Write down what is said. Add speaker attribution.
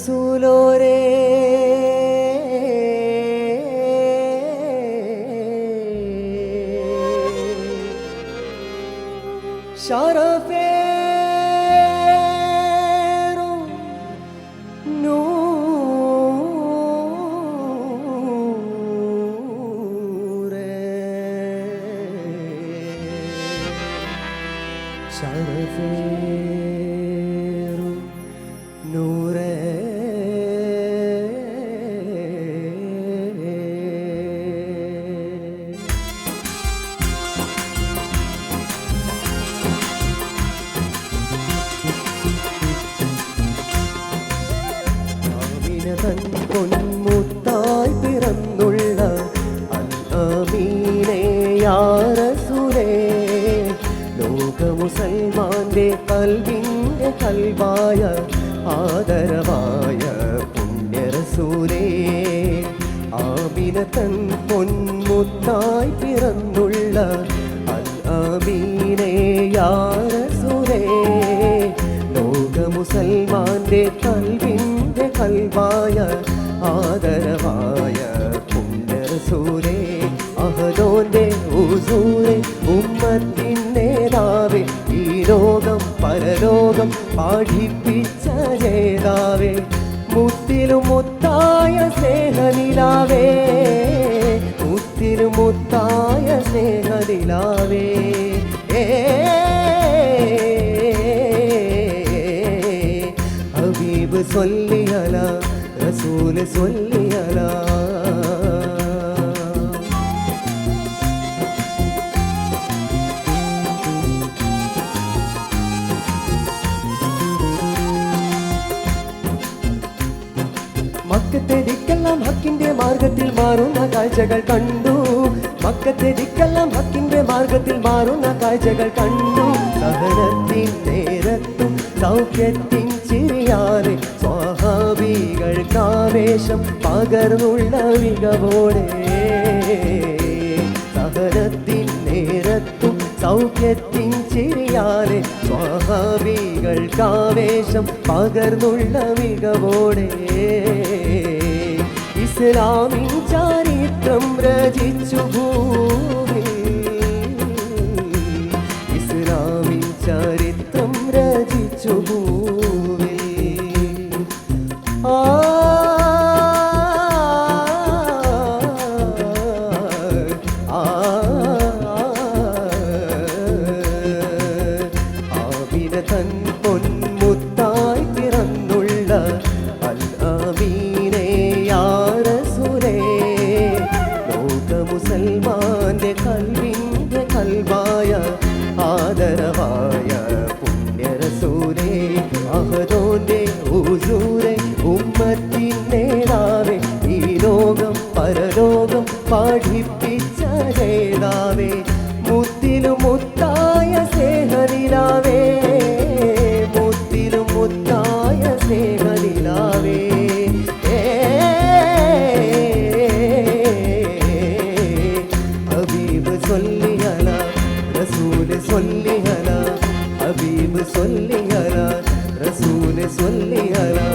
Speaker 1: റസൂലോരേ ശരഫേറും നൂറേ ശരഫേറും നൂറേ തൻ പൊന്മുത്തായി പിറന്നുള്ള അൽ-അമീനേ യാ റസൂലേ ലോക മുസൽമാന്റെ കൽബിന്റെ കൽബായ ആദരവായ പുണ്യ റസൂലേ ആമിന തൻ പൊന്മുത്തായി പിറന്നുള്ള അൽ-അമീനേ യാ റസൂലേ ലോക മുസൽമാന്റെ കൽബിന്റെ കൽബായ ആദരവായ പുണ്യ റസൂലേ അഹദോന്റെ ഹുസൂരേ ഉമ്മത്തിൻ നേതാവേ ഈ ലോകം പരലോകം പഠിപ്പിച്ച ജേതാവേ മുത്തിലും മുത്തായ സ്നേഹനിലാവേ മുത്തിലും മുത്തായ സ്നേഹനിലാവേ ഹബീബ് സ്വല്ലി അലാ റസൂൽ സ്വല്ലി അലാ മക്കത്തെ ദിക്കെല്ലാം ഹക്കിന്റെ മാർഗത്തിൽ മാറുന്ന കാഴ്ചകൾ കണ്ടു മക്കത്തെ ദിക്കെല്ലാം ഹക്കിന്റെ മാർഗത്തിൽ മാറുന്ന കാഴ്ചകൾ കണ്ടു സഹനത്തിൻ നേരത്തും സൗഖ്യത്തിൻ ചിരിയാലെ സ്വഹാബികൾക്കാവേശം പകർന്നുള്ള മികവോടെ സഹനത്തിൻ നേരത്തും സൗഖ്യത്തിൻ ചിരിയാലെ സ്വഹാബികൾക്കാവേശം പകർന്നുള്ള മികവോടെ ഇസ്ലാമിൻ ചരിത്രം രചിച്ചു ഭൂമി ഇസ്ലാമിൻ ചരിത്രം രചിച്ചു ഭൂമി തൻ പൊന്മുത്തായി പിറന്നുള്ള അൽ-അമീനേ യാ റസൂലേ ലോക മുസൽമാന്റെ കൽബിന്റെ കൽബായ ആദരവായ പുണ്യ റസൂലേ അഹദോന്റെ ഹുസൂരേ ഉമ്മത്തിൻ നേതാവേ ഈ ലോകം പരലോകം പഠിപ്പിച്ച ജേതാവേ മുത്തിലും മുത്തായ സ്നേഹനിലാവേ മുത്തിലും മുത്തായ സ്നേഹനിലാവേ ഹബീബ് സ്വല്ലി അലാ റസൂൽ സ്വല്ലി അലാ ഹബീബ് സ്വല്ലി അലാ റസൂൽ സ്വല്ലി അലാ